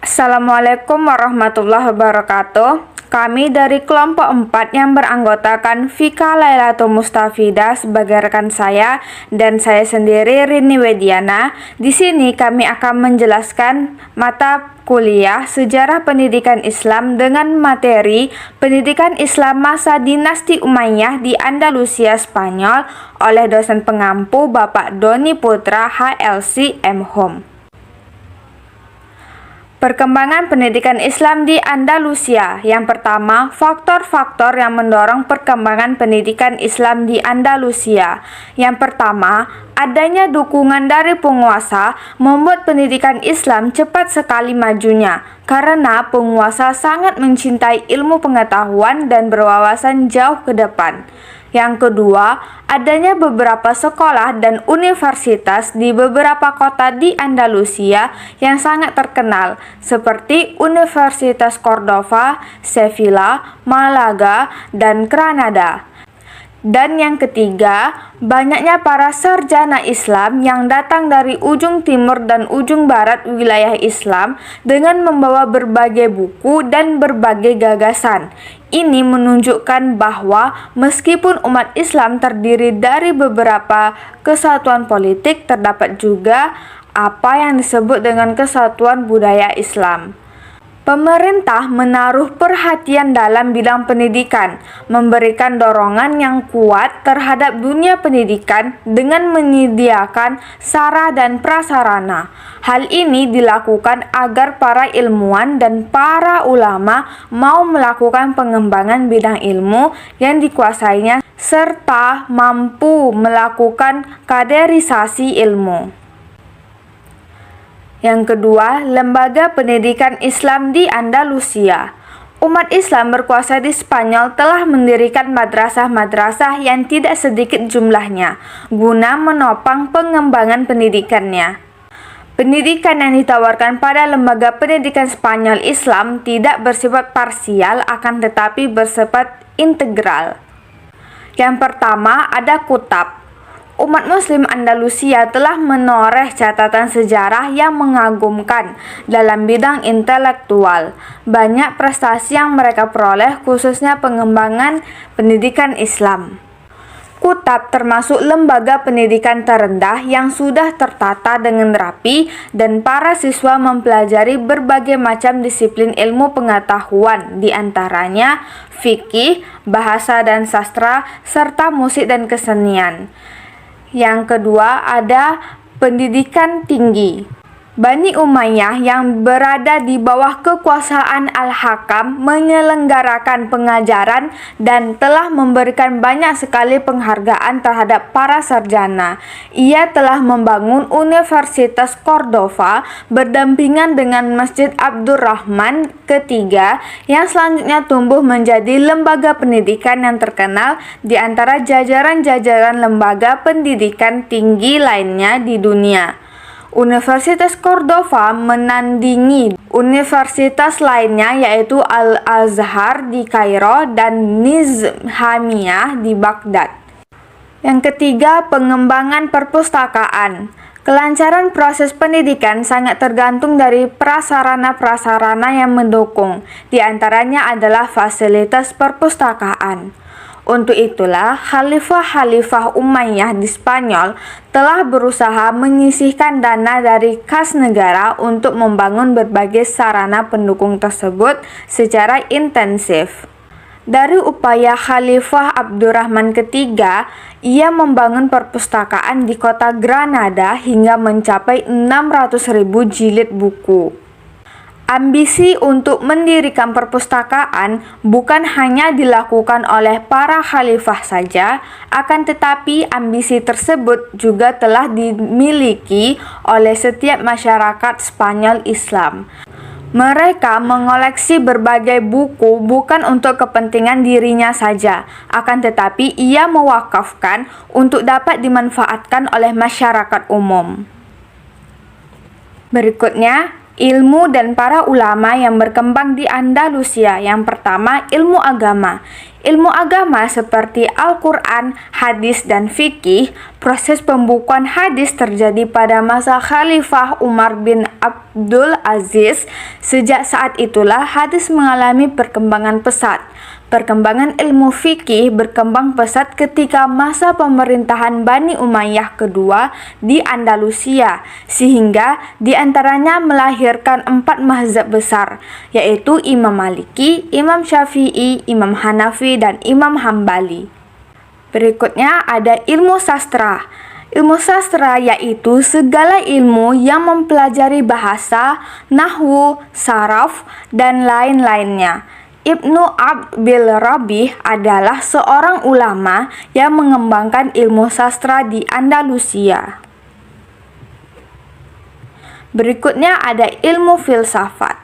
Assalamualaikum warahmatullahi wabarakatuh. Kami dari kelompok 4 yang beranggotakan Vika Lailatul Mustafidah sebagai rekan saya dan saya sendiri Rini Wediana. Di sini kami akan menjelaskan mata kuliah Sejarah Pendidikan Islam dengan materi Pendidikan Islam Masa Dinasti Umayyah di Andalusia Spanyol oleh dosen pengampu Bapak Doni Putra HLC M Home. Perkembangan pendidikan Islam di Andalusia. Yang pertama, faktor-faktor yang mendorong perkembangan pendidikan Islam di Andalusia. Yang pertama, adanya dukungan dari penguasa membuat pendidikan Islam cepat sekali majunya karena penguasa sangat mencintai ilmu pengetahuan dan berwawasan jauh ke depan. Yang kedua, adanya beberapa sekolah dan universitas di beberapa kota di Andalusia yang sangat terkenal, seperti Universitas Cordova, Sevilla, Malaga, dan Granada. Dan yang ketiga, banyaknya para sarjana Islam yang datang dari ujung timur dan ujung barat wilayah Islam dengan membawa berbagai buku dan berbagai gagasan. Ini menunjukkan bahwa meskipun umat Islam terdiri dari beberapa kesatuan politik, terdapat juga apa yang disebut dengan kesatuan budaya Islam. Pemerintah menaruh perhatian dalam bidang pendidikan, memberikan dorongan yang kuat terhadap dunia pendidikan dengan menyediakan sara dan prasarana. Hal ini dilakukan agar para ilmuwan dan para ulama mau melakukan pengembangan bidang ilmu yang dikuasainya serta mampu melakukan kaderisasi ilmu. Yang kedua, lembaga pendidikan Islam di Andalusia. Umat Islam berkuasa di Spanyol telah mendirikan madrasah-madrasah yang tidak sedikit jumlahnya, guna menopang pengembangan pendidikannya. Pendidikan yang ditawarkan pada lembaga pendidikan Spanyol Islam tidak bersifat parsial, akan tetapi bersifat integral. Yang pertama, ada kutab. Umat Muslim Andalusia telah menoreh catatan sejarah yang mengagumkan dalam bidang intelektual. Banyak prestasi yang mereka peroleh, khususnya pengembangan pendidikan Islam. Kutab termasuk lembaga pendidikan terendah yang sudah tertata dengan rapi dan para siswa mempelajari berbagai macam disiplin ilmu pengetahuan, diantaranya fikih, bahasa dan sastra, serta musik dan kesenian. Yang kedua, ada pendidikan tinggi. Bani Umayyah yang berada di bawah kekuasaan Al-Hakam menyelenggarakan pengajaran dan telah memberikan banyak sekali penghargaan terhadap para sarjana. Ia telah membangun Universitas Cordova berdampingan dengan Masjid Abdurrahman III yang selanjutnya tumbuh menjadi lembaga pendidikan yang terkenal di antara jajaran-jajaran lembaga pendidikan tinggi lainnya di dunia. Universitas Cordova menandingi universitas lainnya yaitu Al-Azhar di Kairo dan Nizamiyah di Baghdad. Yang ketiga, pengembangan perpustakaan. Kelancaran proses pendidikan sangat tergantung dari prasarana-prasarana yang mendukung. Di antaranya adalah fasilitas perpustakaan. Untuk itulah, Khalifah-Khalifah Umayyah di Spanyol telah berusaha menyisihkan dana dari kas negara untuk membangun berbagai sarana pendukung tersebut secara intensif. Dari upaya Khalifah Abdurrahman III, ia membangun perpustakaan di kota Granada hingga mencapai 600.000 jilid buku. Ambisi untuk mendirikan perpustakaan bukan hanya dilakukan oleh para khalifah saja, akan tetapi ambisi tersebut juga telah dimiliki oleh setiap masyarakat Spanyol Islam. Mereka mengoleksi berbagai buku bukan untuk kepentingan dirinya saja, akan tetapi ia mewakafkan untuk dapat dimanfaatkan oleh masyarakat umum. Berikutnya, Ilmu dan para ulama yang berkembang di Andalusia. Yang pertama, ilmu agama. Ilmu agama seperti Al-Quran, hadis, dan fikih. Proses pembukuan hadis terjadi pada masa Khalifah Umar bin Abdul Aziz. Sejak saat itulah hadis mengalami perkembangan pesat. Perkembangan ilmu fikih berkembang pesat ketika masa pemerintahan Bani Umayyah kedua di Andalusia, sehingga diantaranya melahirkan 4 mazhab besar, yaitu Imam Maliki, Imam Syafi'i, Imam Hanafi, dan Imam Hambali. Berikutnya ada ilmu sastra. Ilmu sastra yaitu segala ilmu yang mempelajari bahasa, nahwu, saraf, dan lain-lainnya. Ibnu Abd bil Rabih adalah seorang ulama yang mengembangkan ilmu sastra di Andalusia. Berikutnya ada ilmu filsafat.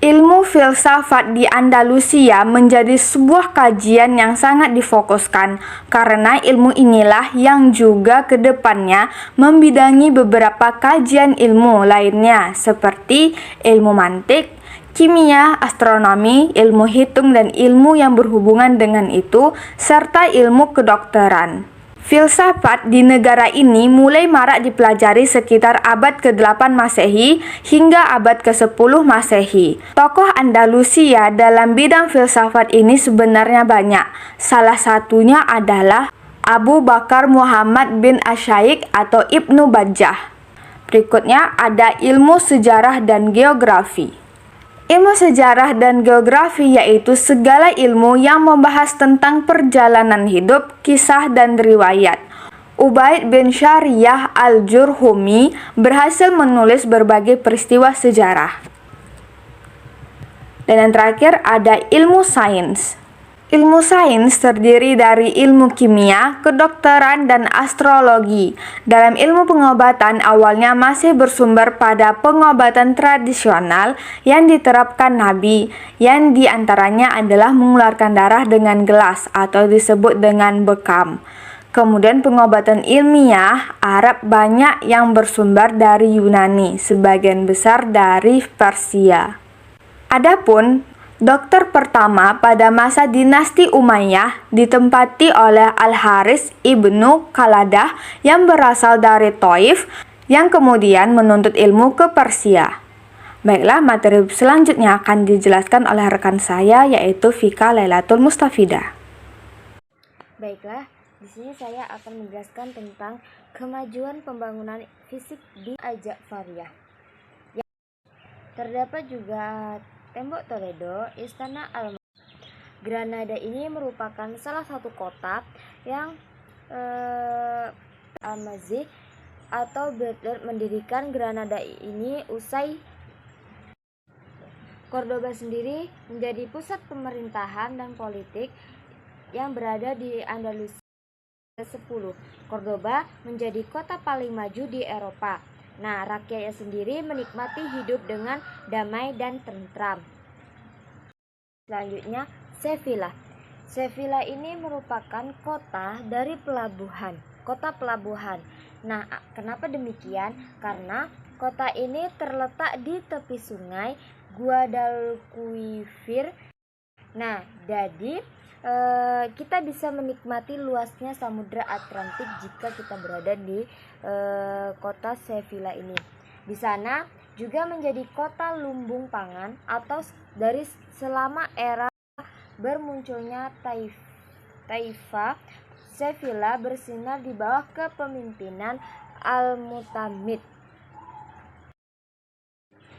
Ilmu filsafat di Andalusia menjadi sebuah kajian yang sangat difokuskan karena ilmu inilah yang juga ke depannya membidangi beberapa kajian ilmu lainnya seperti ilmu mantik, kimia, astronomi, ilmu hitung dan ilmu yang berhubungan dengan itu, serta ilmu kedokteran. Filsafat di negara ini mulai marak dipelajari sekitar abad ke-8 Masehi hingga abad ke-10 Masehi. Tokoh Andalusia dalam bidang filsafat ini sebenarnya banyak. Salah satunya adalah Abu Bakar Muhammad bin Asyaikh atau Ibnu Bajjah. Berikutnya ada ilmu sejarah dan geografi. Ilmu sejarah dan geografi yaitu segala ilmu yang membahas tentang perjalanan hidup, kisah, dan riwayat. Ubaid bin Syariah al-Jurhumi berhasil menulis berbagai peristiwa sejarah. Dan yang terakhir ada ilmu sains. Ilmu sains terdiri dari ilmu kimia, kedokteran, dan astrologi. Dalam ilmu pengobatan awalnya masih bersumber pada pengobatan tradisional yang diterapkan Nabi, yang diantaranya adalah mengeluarkan darah dengan gelas atau disebut dengan bekam. Kemudian pengobatan ilmiah Arab banyak yang bersumber dari Yunani, sebagian besar dari Persia. Adapun dokter pertama pada masa dinasti Umayyah ditempati oleh Al-Haris ibnu Khaladah yang berasal dari Thaif yang kemudian menuntut ilmu ke Persia. Baiklah, materi selanjutnya akan dijelaskan oleh rekan saya yaitu Fika Lailatul Mustafidah. Baiklah, di sini saya akan menjelaskan tentang kemajuan pembangunan fisik di Al-Ja'fariyah. Terdapat juga Tembok Toledo, Istana Granada ini merupakan salah satu kota yang Al-Mazih atau Berber mendirikan Granada ini usai Cordoba sendiri menjadi pusat pemerintahan dan politik yang berada di Andalusia. 10. Cordoba menjadi kota paling maju di Eropa. Nah, rakyatnya sendiri menikmati hidup dengan damai dan tentram. Selanjutnya, Sevilla. Sevilla ini merupakan kota dari pelabuhan, kota pelabuhan. Nah, kenapa demikian? Karena kota ini terletak di tepi sungai Guadalquivir. Nah, jadi kita bisa menikmati luasnya Samudra Atlantik jika kita berada di kota Sevilla ini. Di sana juga menjadi kota lumbung pangan atau dari selama era bermunculnya Taifah, Sevilla bersinar di bawah kepemimpinan Al-Mutamid.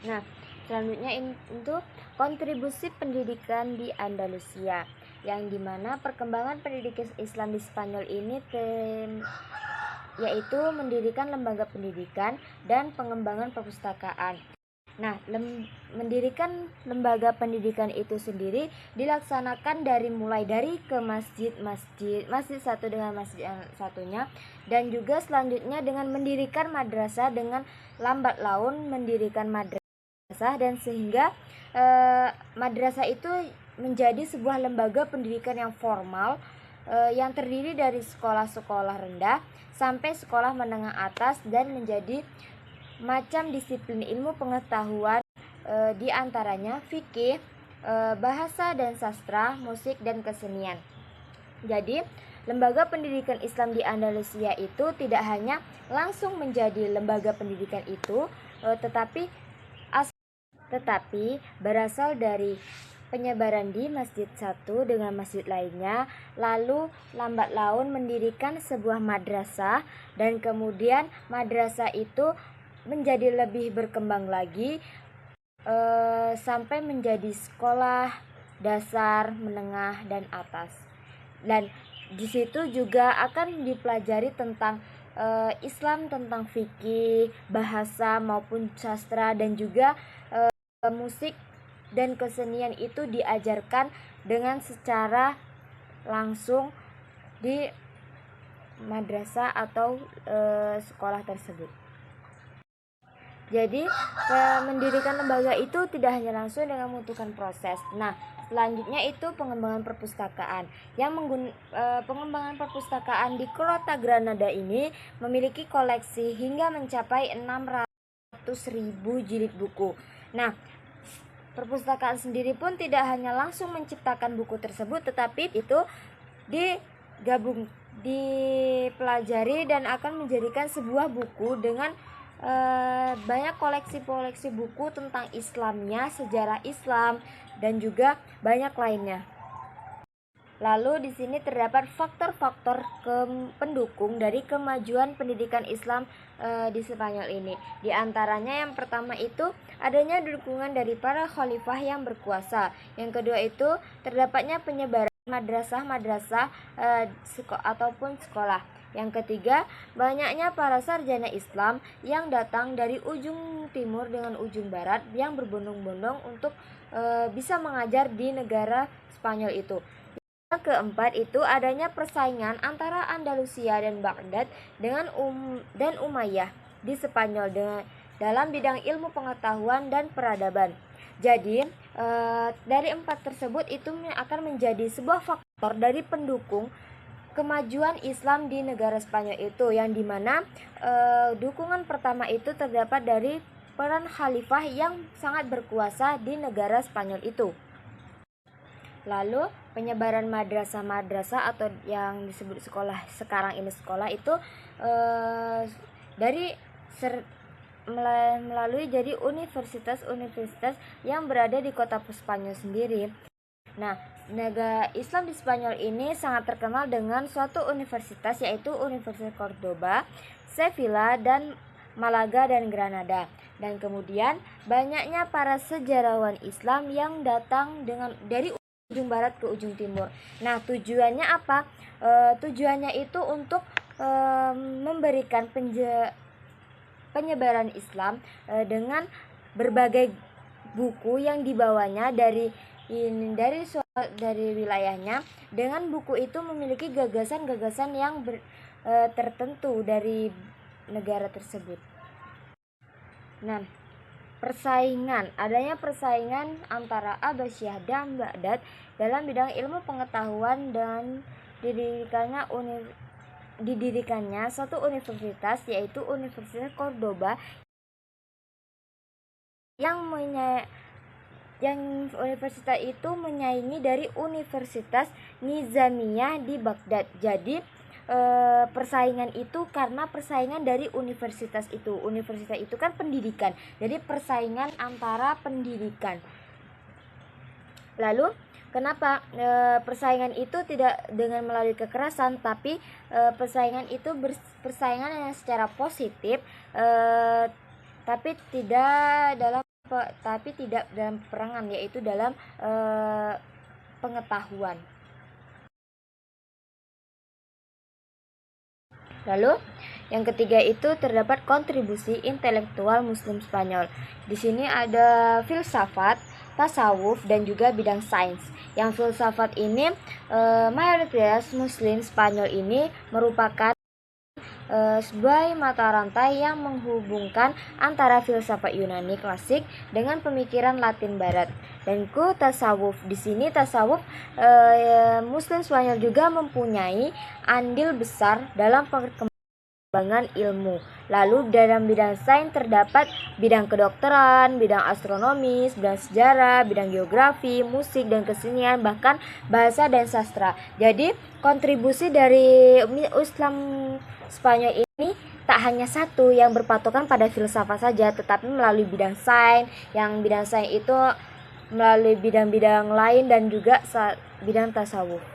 Nah, selanjutnya untuk kontribusi pendidikan di Andalusia, yang dimana perkembangan pendidikan Islam di Spanyol ini yaitu mendirikan lembaga pendidikan dan pengembangan perpustakaan. Nah, mendirikan lembaga pendidikan itu sendiri dilaksanakan mulai dari ke masjid satu dengan masjid yang satunya, dan juga selanjutnya dengan mendirikan madrasah, dengan lambat laun mendirikan madrasah, dan sehingga madrasah itu menjadi sebuah lembaga pendidikan yang formal yang terdiri dari sekolah-sekolah rendah sampai sekolah menengah atas dan menjadi macam disiplin ilmu pengetahuan, di antaranya fikih, bahasa dan sastra, musik dan kesenian. Jadi, lembaga pendidikan Islam di Andalusia itu tidak hanya langsung menjadi lembaga pendidikan itu, tetapi berasal dari penyebaran di masjid satu dengan masjid lainnya, lalu lambat laun mendirikan sebuah madrasah, dan kemudian madrasah itu menjadi lebih berkembang lagi sampai menjadi sekolah dasar, menengah, dan atas. Dan di situ juga akan dipelajari tentang Islam, tentang fikih, bahasa maupun sastra, dan juga musik dan kesenian itu diajarkan dengan secara langsung di madrasah atau sekolah tersebut. Jadi mendirikan lembaga itu tidak hanya langsung dengan membutuhkan proses. Nah, selanjutnya itu pengembangan perpustakaan. Pengembangan perpustakaan di Kota Granada ini memiliki koleksi hingga mencapai 600.000 jilid buku. Nah, perpustakaan sendiri pun tidak hanya langsung menciptakan buku tersebut, tetapi itu dipelajari dan akan menjadikan sebuah buku dengan banyak koleksi buku tentang Islamnya, sejarah Islam, dan juga banyak lainnya. Lalu di sini terdapat faktor-faktor pendukung dari kemajuan pendidikan Islam di Spanyol ini. Di antaranya yang pertama itu adanya dukungan dari para khalifah yang berkuasa. Yang kedua itu terdapatnya penyebaran madrasah ataupun sekolah. Yang ketiga, banyaknya para sarjana Islam yang datang dari ujung timur dengan ujung barat yang berbondong-bondong untuk bisa mengajar di negara Spanyol itu. Yang keempat itu adanya persaingan antara Andalusia dan Baghdad dan Umayyah di Spanyol dalam bidang ilmu pengetahuan dan peradaban. Jadi dari empat tersebut itu akan menjadi sebuah faktor dari pendukung kemajuan Islam di negara Spanyol itu, yang dimana dukungan pertama itu terdapat dari peran khalifah yang sangat berkuasa di negara Spanyol itu. Lalu penyebaran madrasah atau yang disebut sekolah sekarang ini sekolah itu melalui jadi universitas-universitas yang berada di kota Spanyol sendiri. Nah, negara Islam di Spanyol ini sangat terkenal dengan suatu universitas, yaitu Universitas Cordoba, Sevilla, dan Malaga dan Granada. Dan kemudian banyaknya para sejarawan Islam yang datang dari ujung barat ke ujung timur. Nah, tujuannya apa? Tujuannya itu untuk memberikan penyebaran Islam dengan berbagai buku yang dibawanya dari wilayahnya. Dengan buku itu memiliki gagasan-gagasan yang tertentu dari negara tersebut. Nah, adanya persaingan antara Abbasiyah dan Baghdad dalam bidang ilmu pengetahuan, dan didirikannya satu universitas, yaitu Universitas Cordoba, yang universitas itu menyaingi dari Universitas Nizamiyah di Baghdad. Jadi persaingan itu karena persaingan dari universitas itu. Universitas itu kan pendidikan, jadi persaingan antara pendidikan. Lalu kenapa persaingan itu tidak dengan melalui kekerasan, tapi persaingan itu persaingan yang secara positif, tapi tidak dalam peperangan, yaitu dalam pengetahuan. Lalu yang ketiga itu terdapat kontribusi intelektual Muslim Spanyol. Di sini ada filsafat, tasawuf, dan juga bidang sains. Yang filsafat ini mayoritas Muslim Spanyol ini merupakan sebuah mata rantai yang menghubungkan antara filsafat Yunani klasik dengan pemikiran Latin Barat. Dan tasawuf, di sini tasawuf Muslim Spanyol juga mempunyai andil besar dalam perkembangan pengembangan ilmu. Lalu dalam bidang sains terdapat bidang kedokteran, bidang astronomi, bidang sejarah, bidang geografi, musik dan kesenian, bahkan bahasa dan sastra. Jadi kontribusi dari Islam Spanyol ini tak hanya satu yang berpatokan pada filsafat saja, tetapi melalui bidang sains, yang bidang sains itu melalui bidang-bidang lain dan juga bidang tasawuf.